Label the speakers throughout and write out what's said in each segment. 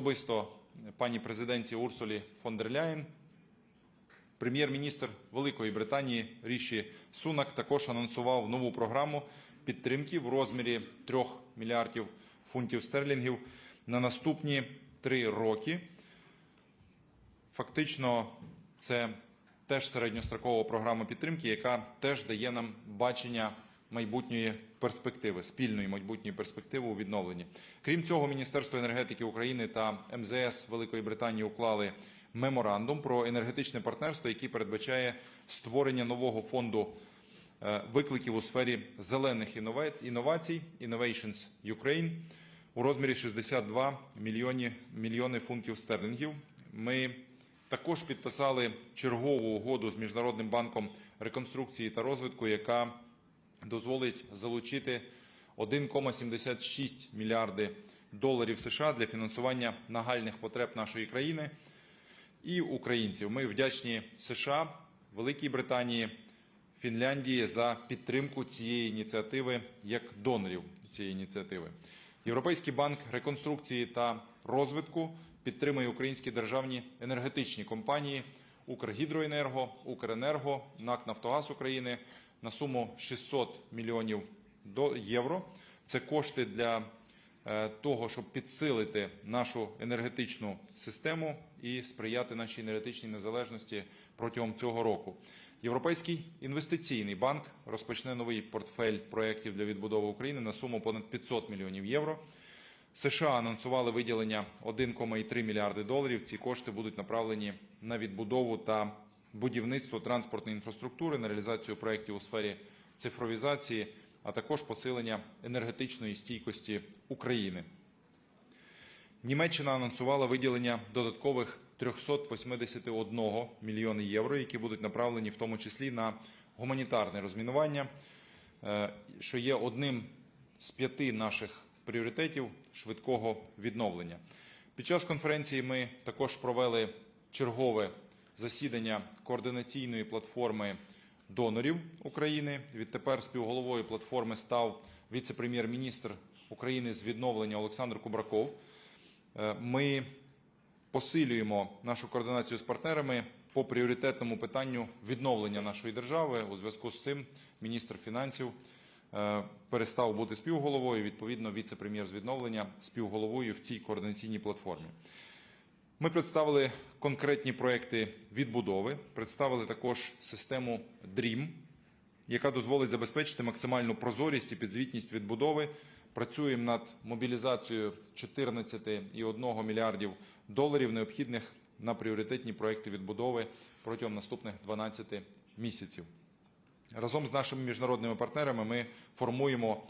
Speaker 1: Особисто пані президенті Урсулі фон дер Ляєн. Прем'єр-міністр Великої Британії Ріші Сунак також анонсував нову програму підтримки в розмірі 3 мільярдів фунтів стерлінгів на наступні 3 роки. Фактично, це теж середньострокова програма підтримки, яка теж дає нам бачення майбутньої перспективи, спільної майбутньої перспективи у відновленні. Крім цього, Міністерство енергетики України та МЗС Великої Британії уклали меморандум про енергетичне партнерство, який передбачає створення нового фонду викликів у сфері зелених інновацій Innovations Ukraine у розмірі 62 мільйони фунтів стерлінгів. Ми також підписали чергову угоду з Міжнародним банком реконструкції та розвитку, яка дозволить залучити 1,76 мільярди доларів США для фінансування нагальних потреб нашої країни і українців. Ми вдячні США, Великій Британії, Фінляндії за підтримку цієї ініціативи як донорів цієї ініціативи. Європейський банк реконструкції та розвитку підтримує українські державні енергетичні компанії Укргідроенерго, Укренерго, НАК «Нафтогаз України» на суму 600 мільйонів євро. Це кошти для того, щоб підсилити нашу енергетичну систему і сприяти нашій енергетичній незалежності протягом цього року. Європейський інвестиційний банк розпочне новий портфель проєктів для відбудови України на суму понад 500 мільйонів євро. США анонсували виділення 1,3 мільярди доларів. Ці кошти будуть направлені на відбудову та будівництво транспортної інфраструктури, на реалізацію проєктів у сфері цифровізації, а також посилення енергетичної стійкості України. Німеччина анонсувала виділення додаткових 381 мільйона євро, які будуть направлені в тому числі на гуманітарне розмінування, що є одним з 5 наших пріоритетів швидкого відновлення. Під час конференції ми також провели чергове засідання координаційної платформи донорів України. Відтепер співголовою платформи став віце-прем'єр-міністр України з відновлення Олександр Кубраков. Ми посилюємо нашу координацію з партнерами по пріоритетному питанню відновлення нашої держави. У зв'язку з цим міністр фінансів перестав бути співголовою, відповідно, віце-прем'єр з відновлення співголовою в цій координаційній платформі. Ми представили конкретні проекти відбудови, представили також систему DREAM, яка дозволить забезпечити максимальну прозорість і підзвітність відбудови. Працюємо над мобілізацією 14,1 мільярдів доларів, необхідних на пріоритетні проекти відбудови протягом наступних 12 місяців. Разом з нашими міжнародними партнерами ми формуємо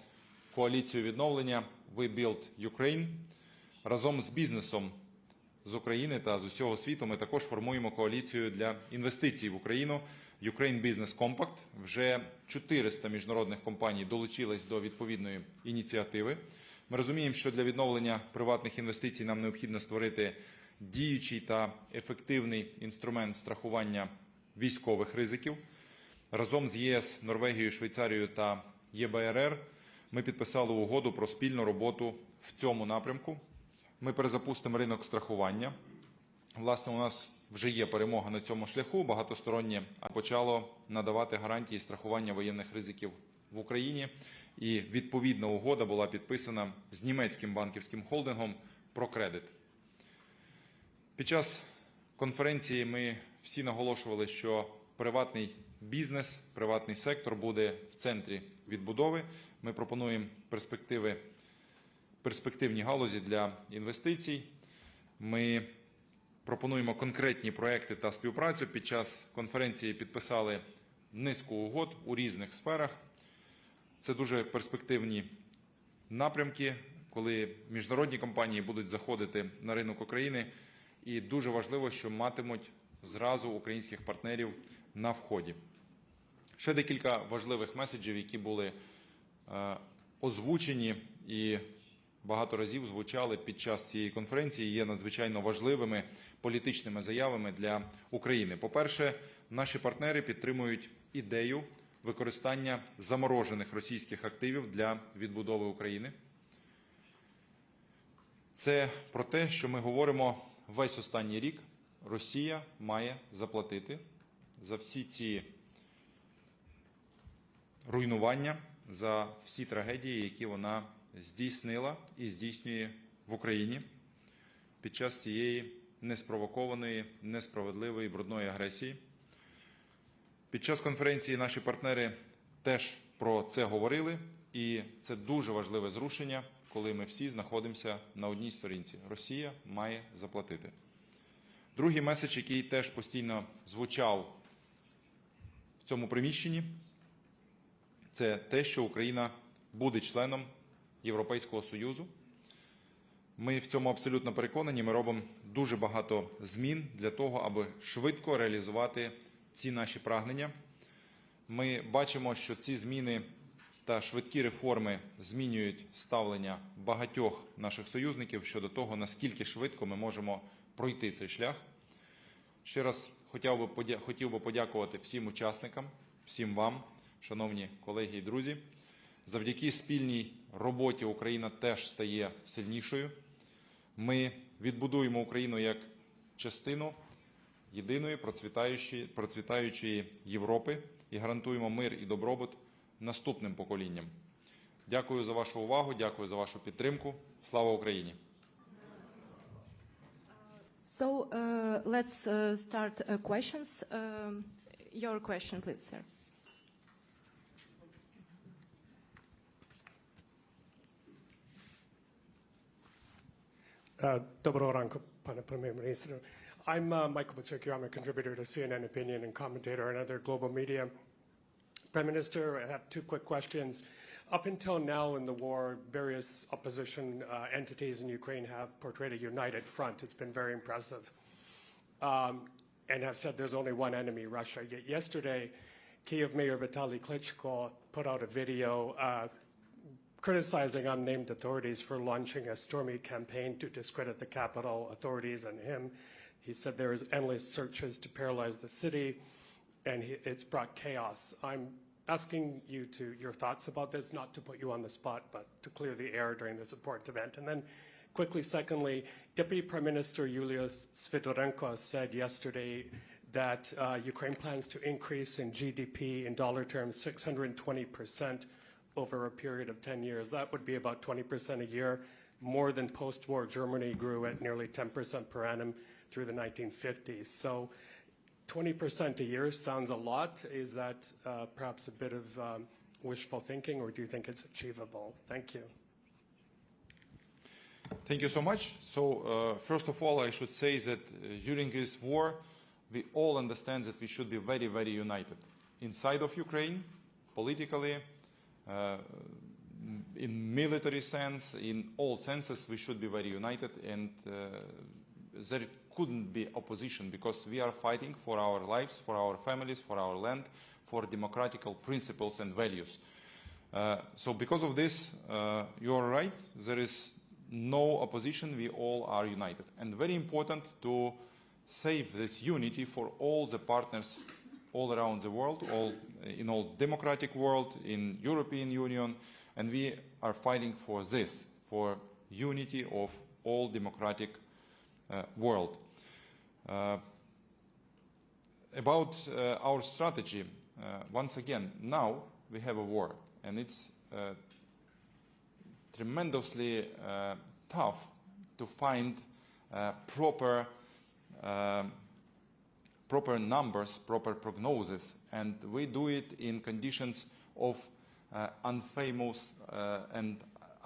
Speaker 1: коаліцію відновлення «We Build Ukraine». Разом з бізнесом з України та з усього світу ми також формуємо коаліцію для інвестицій в Україну «Ukraine Business Compact». Вже 400 міжнародних компаній долучились до відповідної ініціативи. Ми розуміємо, що для відновлення приватних інвестицій нам необхідно створити діючий та ефективний інструмент страхування військових ризиків. Разом з ЄС, Норвегією, Швейцарією та ЄБРР ми підписали угоду про спільну роботу в цьому напрямку. Ми перезапустимо ринок страхування. Власне, у нас вже є перемога на цьому шляху. Багатостороннє почало надавати гарантії страхування воєнних ризиків в Україні. І відповідна угода була підписана з німецьким банківським холдингом ProCredit. Під час конференції ми всі наголошували, що приватний бізнес, приватний сектор буде в центрі відбудови. Ми пропонуємо перспективні галузі для інвестицій. Ми пропонуємо конкретні проекти та співпрацю. Під час конференції підписали низку угод у різних сферах. Це дуже перспективні напрямки, коли міжнародні компанії будуть заходити на ринок України. І дуже важливо, що матимуть зразу українських партнерів на вході. Ще декілька важливих меседжів, які були озвучені і багато разів звучали під час цієї конференції, є надзвичайно важливими політичними заявами для України. По-перше, наші партнери підтримують ідею використання заморожених російських активів для відбудови України. Це про те, що ми говоримо весь останній рік. Росія має заплатити за всі ці руйнування, за всі трагедії, які вона здійснила і здійснює в Україні під час цієї неспровокованої, несправедливої, брудної агресії. Під час конференції наші партнери теж про це говорили, і це дуже важливе зрушення, коли ми всі знаходимося на одній сторінці. Росія має заплатити. Другий меседж, який теж постійно звучав в цьому приміщенні, це те, що Україна буде членом Європейського Союзу. Ми в цьому абсолютно переконані, ми робимо дуже багато змін для того, аби швидко реалізувати ці наші прагнення. Ми бачимо, що ці зміни та швидкі реформи змінюють ставлення багатьох наших союзників щодо того, наскільки швидко ми можемо пройти цей шлях. Ще раз хотів би подякувати всім учасникам, всім вам, шановні колеги і друзі. Завдяки спільній роботі Україна теж стає сильнішою. Ми відбудуємо Україну як частину єдиної процвітаючої Європи і гарантуємо мир і добробут наступним поколінням. Дякую за вашу увагу, дякую за вашу підтримку. Слава Україні!
Speaker 2: So let's start questions. Your question, please, sir.
Speaker 3: Доброго ранку, пане прем'єр-міністре. I'm Michael Batsukio. I'm a contributor to CNN Opinion and commentator on other global media. Prime Minister, I have two quick questions. Up until now in the war, various opposition entities in Ukraine have portrayed a united front. It's been very impressive. And have said there's only one enemy, Russia. Yet yesterday, Kyiv Mayor Vitaly Klitschko put out a video criticizing unnamed authorities for launching a stormy campaign to discredit the capital, authorities, and him. He said there is endless searches to paralyze the city, and it's brought chaos. I'm asking you to your thoughts about this, not to put you on the spot, but to clear the air during this important event. And then quickly, secondly, Deputy Prime Minister Yulia Svitorenko said yesterday that Ukraine plans to increase in GDP in dollar terms 620% over a period of 10 years. That would be about 20% a year, more than post-war Germany grew at nearly 10% per annum through the 1950s. So 20% a year sounds a lot. Is that perhaps a bit of wishful thinking, or do you think it's achievable? Thank you.
Speaker 1: Thank you so much. So first of all, I should say that during this war, we all understand that we should be very, very united. Inside of Ukraine, politically, in military sense, in all senses, we should be very united, and there couldn't be opposition because we are fighting for our lives, for our families, for our land, for democratical principles and values. So because of this, you are right, there is no opposition, we all are united. And very important to save this unity for all the partners all around the world, in all democratic world, in European Union, and we are fighting for this, for unity of all democratic world. About our strategy, once again, now we have a war, and it's tremendously tough to find proper numbers, proper prognosis, and we do it in conditions of unfamous and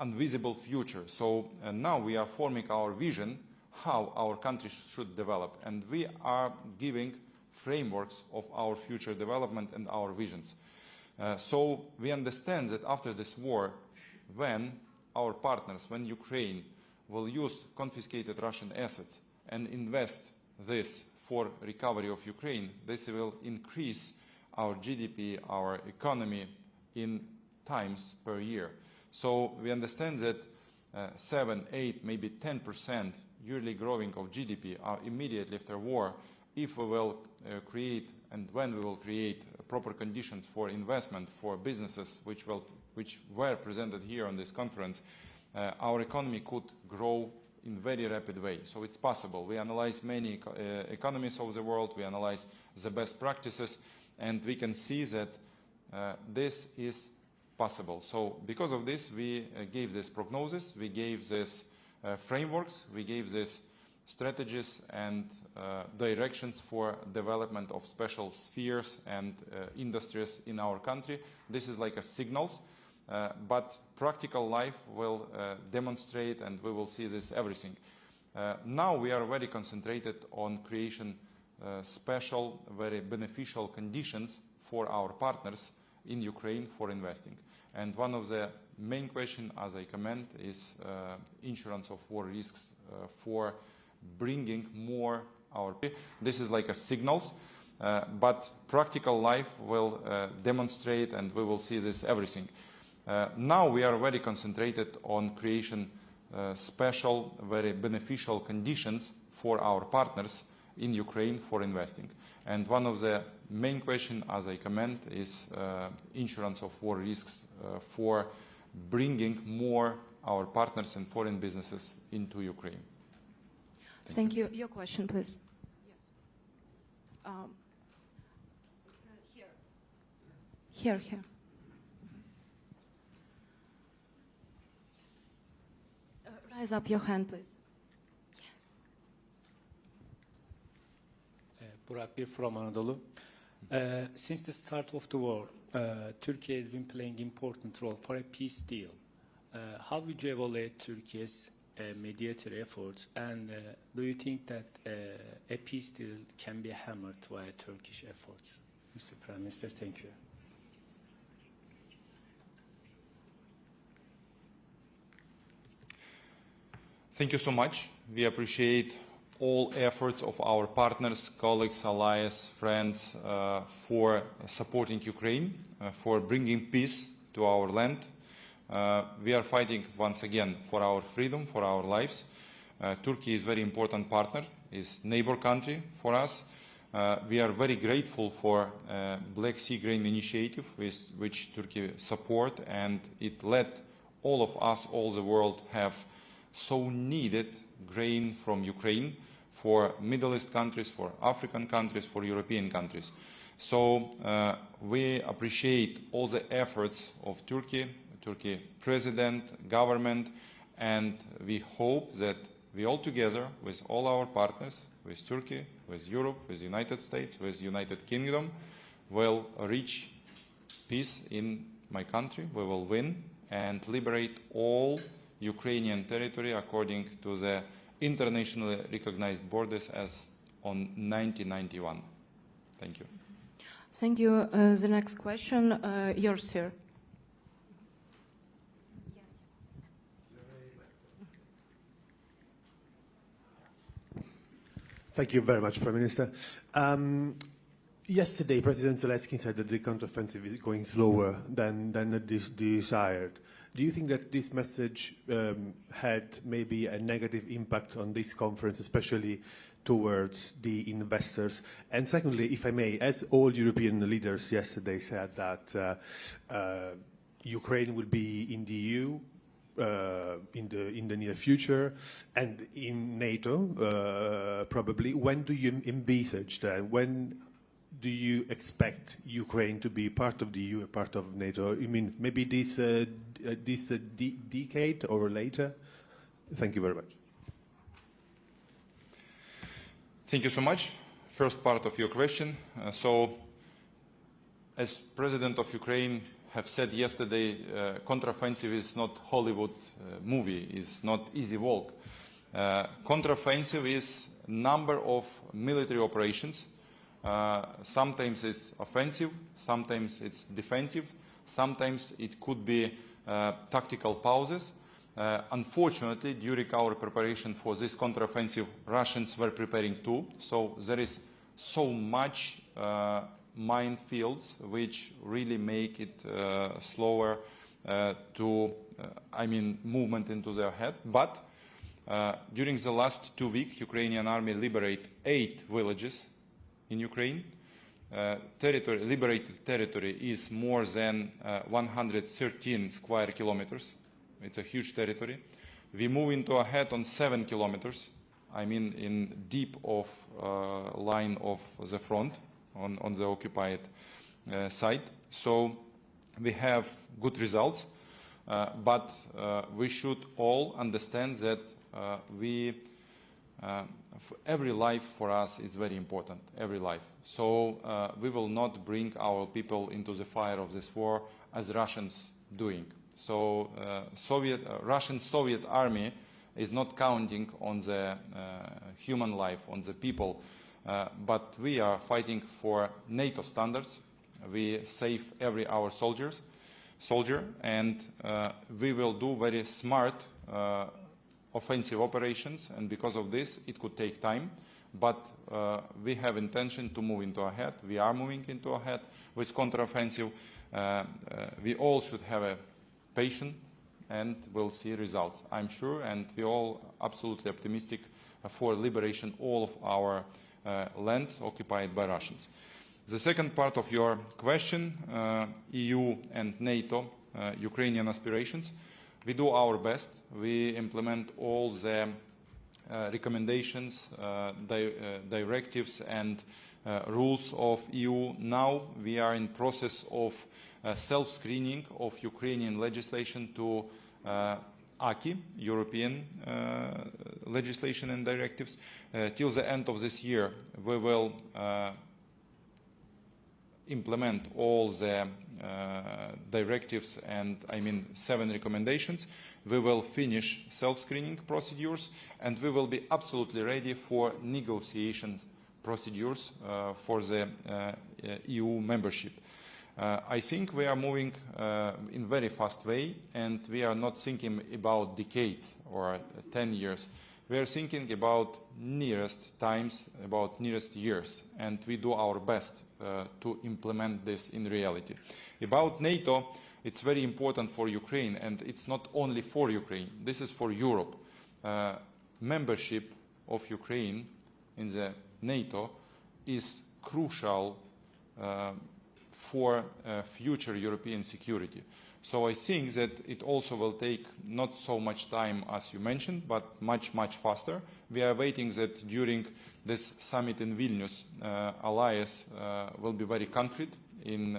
Speaker 1: invisible future. So now we are forming our vision how our country should develop, and we are giving frameworks of our future development and our visions. So we understand that after this war, when our partners, when Ukraine will use confiscated Russian assets and invest this for recovery of Ukraine, this will increase our GDP, our economy in times per year. So we understand that 7, 8, maybe 10% yearly growing of GDP are immediately after war if we will create and when we will create proper conditions for investment for businesses which were presented here on this conference. Our economy could grow in very rapid way. So it's possible. We analyze many economies of the world, we analyze the best practices, and we can see that this is possible. So because of this, we gave this prognosis, we gave this frameworks, we gave this strategies and directions for development of special spheres and industries in our country. This is like a signals, but practical life will demonstrate, and we will see this everything. Now we are very concentrated on creation special, very beneficial conditions for our partners in Ukraine for investing. And one of the main questions, as I comment, is insurance of war risks for bringing more our. This is like a signals, but practical life will demonstrate, and we will see this everything. Now we are very concentrated on creation special, very beneficial conditions for our partners in Ukraine for investing. And one of the main questions, as I comment, is insurance of war risks for bringing more our partners and foreign businesses into Ukraine.
Speaker 2: Thank you. Your question, please. Yes. Here. Raise up your hand, please.
Speaker 4: Burak from Anadolu. Since the start of the war, Turkey has been playing important role for a peace deal. How would you evaluate Turkey's mediator efforts, and do you think that a peace deal can be hammered via Turkish efforts? Mr. Prime Minister, thank you.
Speaker 1: Thank you so much. We appreciate all efforts of our partners, colleagues, allies, friends for supporting Ukraine, for bringing peace to our land. We are fighting once again for our freedom, for our lives. Turkey is a very important partner, is neighbor country for us. We are very grateful for Black Sea Grain Initiative, which Turkey support, and it let all of us, all the world, have so needed grain from Ukraine for Middle East countries, for African countries, for European countries. So we appreciate all the efforts of Turkey president, government, and we hope that we all together, with all our partners, with Turkey, with Europe, with the United States, with the United Kingdom, will reach peace in my country. We will win and liberate all Ukrainian territory according to the internationally recognized borders as on 1991. Thank you.
Speaker 2: Thank you. The next question, yours, sir.
Speaker 5: Thank you very much, Prime Minister. Yesterday, President Zelensky said that the counteroffensive is going slower than desired. Do you think that this message had maybe a negative impact on this conference, especially towards the investors? And secondly, if I may, as all European leaders yesterday said that Ukraine will be in the EU in the near future and in NATO, probably, when do you envisage that? When do you expect Ukraine to be part of the EU, a part of NATO? I mean, maybe this decade or later? Thank you very much.
Speaker 1: Thank you so much. First part of your question. So, as President of Ukraine have said yesterday, counteroffensive is not Hollywood movie, is not easy walk. Counteroffensive is number of military operations. Sometimes it's offensive, sometimes it's defensive, sometimes it could be tactical pauses. Unfortunately, during our preparation for this counteroffensive, Russians were preparing too. So there is so much minefields which really make it slower movement into their head. But during the last 2 weeks, Ukrainian army liberated 8 villages in Ukraine. Liberated territory is more than 113 square kilometers. It's a huge territory. We move into ahead on 7 kilometers. I mean, in deep of line of the front on the occupied site. So we have good results, but we should all understand that every life for us is very important, every life. So we will not bring our people into the fire of this war as Russians doing. So Russian Soviet army is not counting on the human life, on the people, but we are fighting for NATO standards. We save every our soldier, and we will do very smart offensive operations, and because of this, it could take time, but we have intention to move into ahead. We are moving into ahead with counteroffensive. We all should have a patience, and we'll see results, I'm sure, and we're all absolutely optimistic for liberation all of our lands occupied by Russians. The second part of your question, EU and NATO, Ukrainian aspirations. We do our best. We implement all the recommendations, directives and rules of EU. Now we are in process of self-screening of Ukrainian legislation to AKI, European legislation and directives. Till the end of this year, we will implement all the directives and 7 recommendations. We will finish self-screening procedures, and we will be absolutely ready for negotiation procedures for the EU membership. I think we are moving in very fast way, and we are not thinking about decades or 10 years. We are thinking about nearest times, about nearest years, and we do our best to implement this in reality. About NATO, it's very important for Ukraine, and it's not only for Ukraine. This is for Europe. Membership of Ukraine in the NATO is crucial for future European security. So I think that it also will take not so much time as you mentioned, but much faster. We are waiting that during this summit in Vilnius, allies will be very concrete in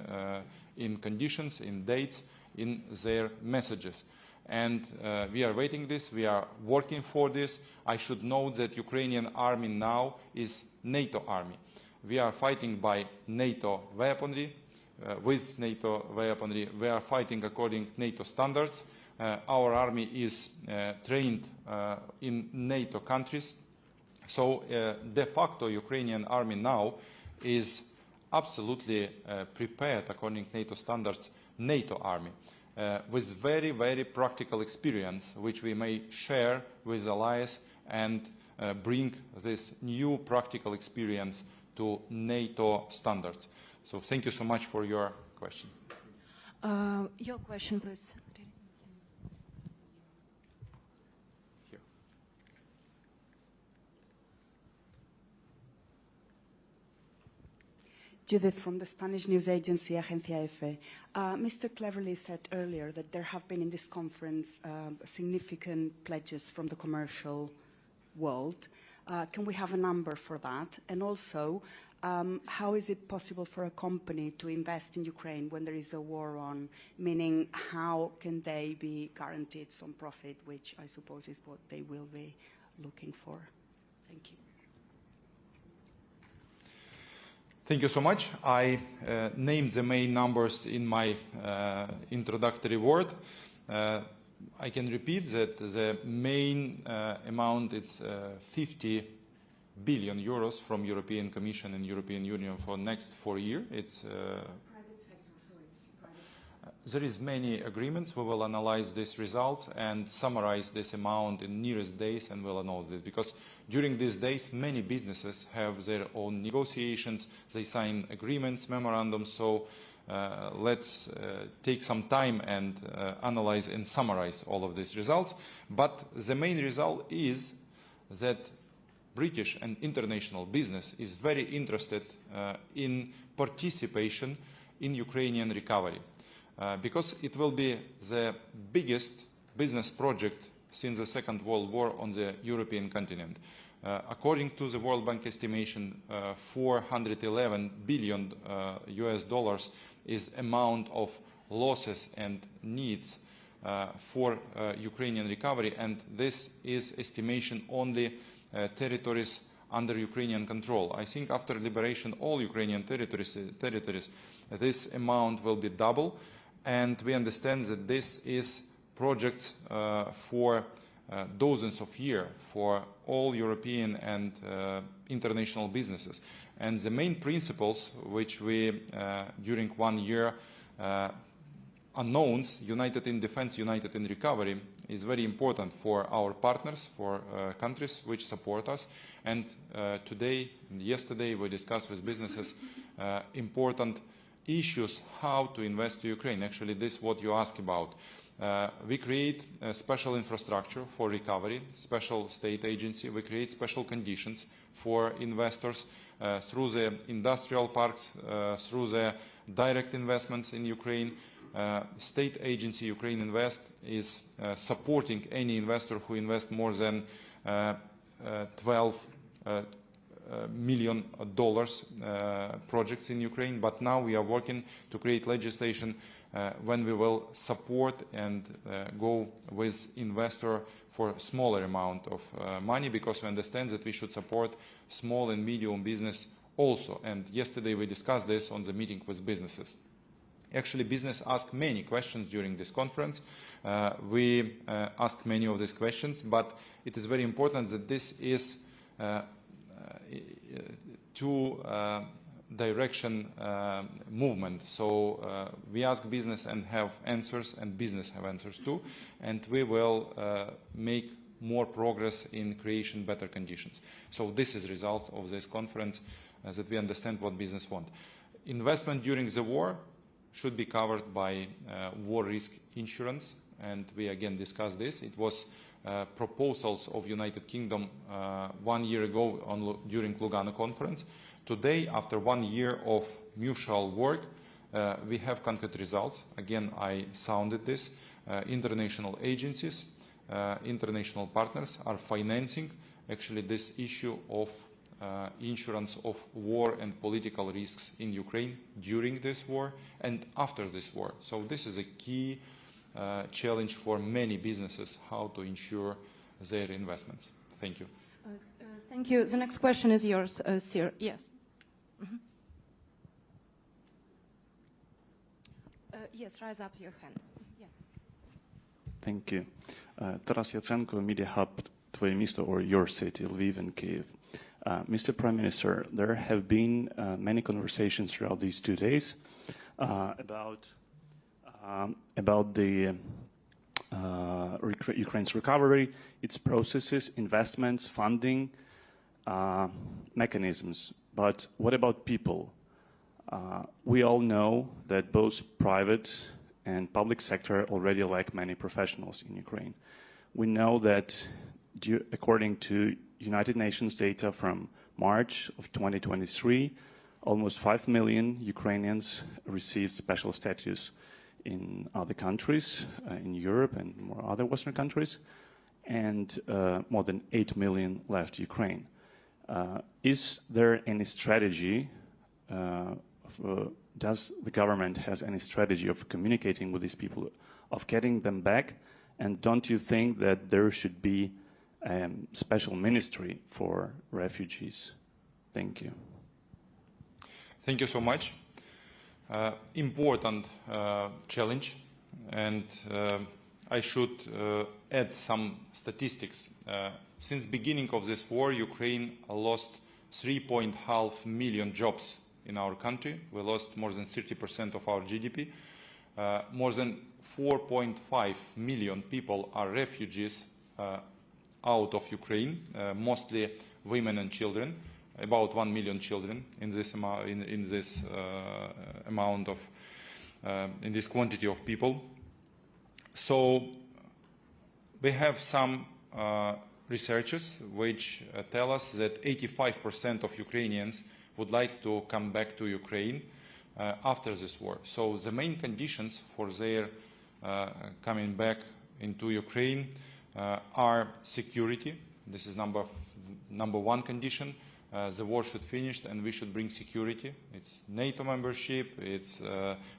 Speaker 1: conditions, in dates, in their messages. And we are waiting this, we are working for this. I should note that Ukrainian army now is NATO army. We are fighting by NATO weaponry, with NATO weaponry. We are fighting according to NATO standards. Our army is trained in NATO countries. So de facto Ukrainian army now is absolutely prepared according to NATO standards, NATO army, with very practical experience, which we may share with allies and bring this new practical experience to NATO standards. So thank you so much for your question.
Speaker 2: Your question, please.
Speaker 1: Here.
Speaker 6: Judith from the Spanish news agency Agencia EFE. Mr. Cleverly said earlier that there have been in this conference significant pledges from the commercial world. Can we have a number for that? And also, how is it possible for a company to invest in Ukraine when there is a war on? Meaning, how can they be guaranteed some profit, which I suppose is what they will be looking for? Thank you.
Speaker 1: Thank you so much. I named the main numbers in my introductory word. I can repeat that the main amount is 50 billion euros from European Commission and European Union for next 4 years. It's there is many agreements. We will analyze these results and summarize this amount in nearest days, and we'll announce this, because during these days many businesses have their own negotiations. They sign agreements, memorandums. So let's take some time and analyze and summarize all of these results. But the main result is that British and international business is very interested in participation in Ukrainian recovery, because it will be the biggest business project since the Second World War on the European continent. According to the World Bank estimation, 411 billion US dollars is amount of losses and needs for Ukrainian recovery, and this is estimation only territories under Ukrainian control. I think after liberation, all Ukrainian territories, this amount will be double, and we understand that this is project for dozens of years for all European and international businesses. And the main principles which we, during 1 year, announce, United in Defense, United in Recovery, is very important for our partners, for countries which support us. And today, yesterday, we discussed with businesses important issues how to invest to Ukraine. Actually, this is what you asked about. We create a special infrastructure for recovery, special state agency. We create special conditions for investors through the industrial parks, through the direct investments in Ukraine. State agency Ukraine Invest is supporting any investor who invests more than $12 million projects in Ukraine. But now we are working to create legislation when we will support and go with investor for a smaller amount of money, because we understand that we should support small and medium business also. And yesterday we discussed this on the meeting with businesses. Actually, business asked many questions during this conference. We asked many of these questions, but it is very important that this is two direction movement. So we ask business and have answers, and business have answers too, and we will make more progress in creation better conditions. So this is result of this conference, that we understand what business want. Investment during the war should be covered by war risk insurance, and we again discussed this. It was proposals of United Kingdom 1 year ago during Lugano conference. Today, after 1 year of mutual work, we have concrete results. Again, I sounded this. International agencies, international partners are financing actually this issue of insurance of war and political risks in Ukraine during this war and after this war. So this is a key challenge for many businesses, how to insure their investments. Thank you.
Speaker 2: Thank you. The next question is yours, sir. Yes. Mm-hmm. Yes, raise up your hand. Yes.
Speaker 7: Thank you. Taras Yatsenko, Media Hub, Tvoje Misto, or your city, Lviv and Kiev. Mr. Prime Minister, there have been many conversations throughout these 2 days about the Ukraine's recovery, its processes, investments, funding, mechanisms. But what about people? We all know that both private and public sector already lack many professionals in Ukraine. We know that according to United Nations data from March of 2023, almost 5 million Ukrainians received special status in other countries, in Europe and more other Western countries, and more than 8 million left Ukraine. Is there any strategy, does the government has any strategy of communicating with these people, of getting them back? And don't you think that there should be a special ministry for refugees? Thank you.
Speaker 1: Thank you so much. Important challenge, and I should add some statistics. Since beginning of this war, Ukraine lost 3.5 million jobs in our country. We lost more than 30% of our GDP. More than 4.5 million people are refugees out of Ukraine, mostly women and children. About 1 million children in this amount, in this amount of, in this quantity of people. So we have some researchers which tell us that 85% of Ukrainians would like to come back to Ukraine after this war. So the main conditions for their coming back into Ukraine are security. This is number one condition. The war should finish and we should bring security. It's NATO membership, it's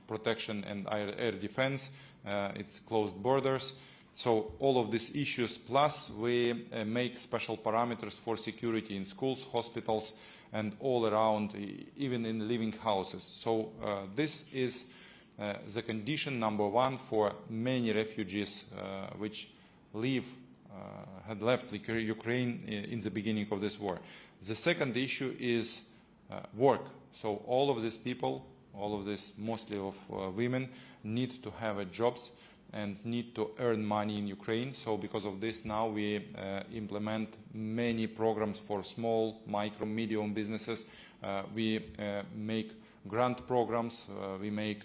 Speaker 1: protection and air defense, it's closed borders. So all of these issues, plus we make special parameters for security in schools, hospitals, and all around, even in living houses. So this is the condition number one for many refugees which had left Ukraine in the beginning of this war. The second issue is work. So all of these people, all of this mostly of women, need to have jobs and need to earn money in Ukraine. So because of this now we implement many programs for small, micro, medium businesses. We make grant programs, we make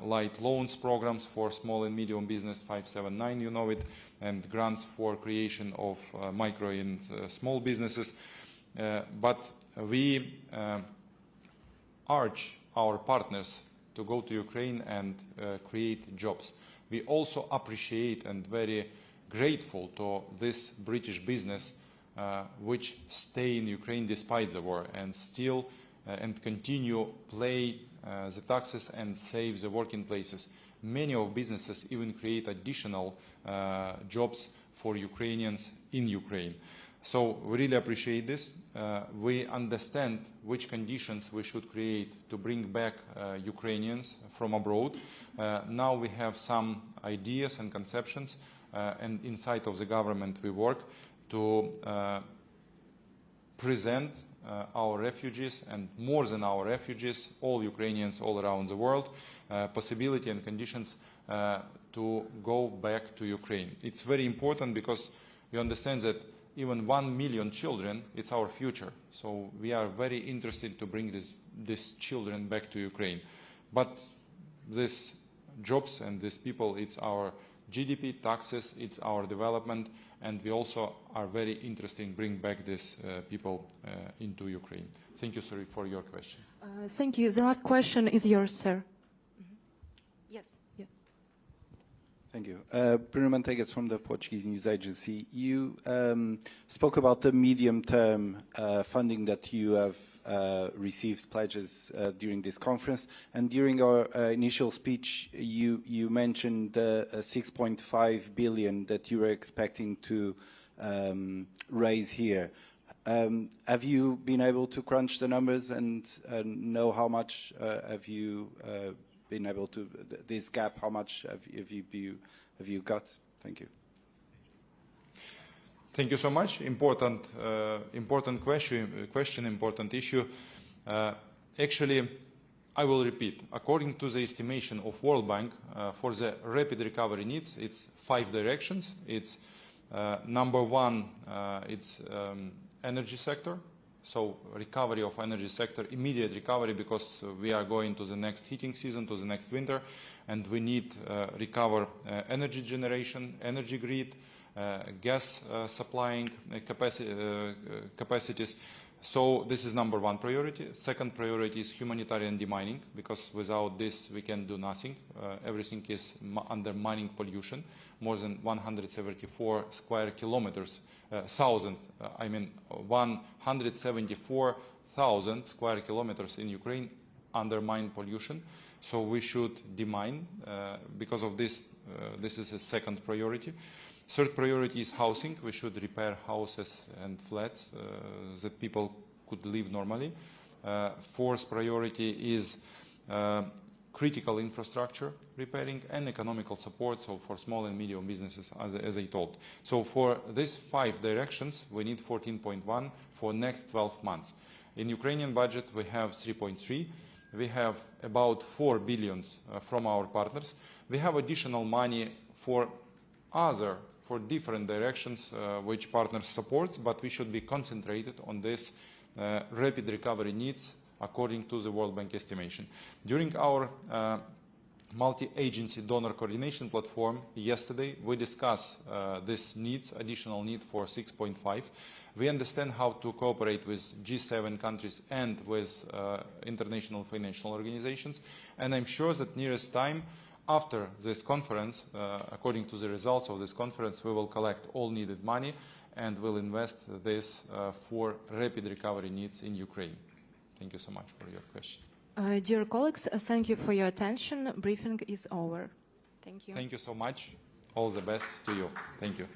Speaker 1: light loans programs for small and medium business, 579, you know it, and grants for creation of micro and small businesses. But we urge our partners to go to Ukraine and create jobs. We also appreciate and very grateful to this British business which stay in Ukraine despite the war and still and continue play the taxes and save the working places. Many of businesses even create additional jobs for Ukrainians in Ukraine. So we really appreciate this. We understand which conditions we should create to bring back Ukrainians from abroad. Now we have some ideas and conceptions, and inside of the government we work to present our refugees, and more than our refugees, all Ukrainians all around the world, possibility and conditions to go back to Ukraine. It's very important because you understand that even 1 million children, it's our future. So we are very interested to bring these children back to Ukraine. But these jobs and these people, it's our GDP, taxes, it's our development, and we also are very interested in bringing back these people into Ukraine. Thank you, sir, for your question.
Speaker 2: Thank you. The last question is yours, sir. Yes, yes.
Speaker 8: Thank you. Bruno Mantegas from the Portuguese news agency. You spoke about the medium-term funding that you have received pledges during this conference. And during our initial speech, you mentioned the 6.5 billion that you were expecting to raise here. Have you been able to crunch the numbers and know how much have you been able to, this gap, how much have you got? Thank you.
Speaker 1: Thank you so much. Important question, important issue. Actually, I will repeat. According to the estimation of World Bank, for the rapid recovery needs, it's 5 directions. It's number one, it's energy sector. So recovery of energy sector, immediate recovery, because we are going to the next heating season, to the next winter, and we need recover energy generation, energy grid, gas supplying capacities. So this is number one priority. Second priority is humanitarian demining, because without this we can do nothing. Everything is under mining pollution. More than 174 square kilometers, 174,000 square kilometers in Ukraine under mine pollution. So we should demine. Because of this, this is a second priority. Third priority is housing. We should repair houses and flats that people could live normally. Fourth priority is critical infrastructure repairing and economical support, so for small and medium businesses, as I told. So for these 5 directions, we need 14.1 for next 12 months. In Ukrainian budget, we have 3.3. We have about 4 billions from our partners. We have additional money for different directions which partners support, but we should be concentrated on this rapid recovery needs according to the World Bank estimation. During our multi-agency donor coordination platform yesterday, we discussed this needs, additional need for 6.5. We understand how to cooperate with G7 countries and with international financial organizations, and I'm sure that nearest time After this conference, according to the results of this conference, we will collect all needed money and will invest this for rapid recovery needs in Ukraine. Thank you so much for your question.
Speaker 2: Dear colleagues, thank you for your attention. Briefing is over. Thank you.
Speaker 1: Thank you so much. All the best to you. Thank you.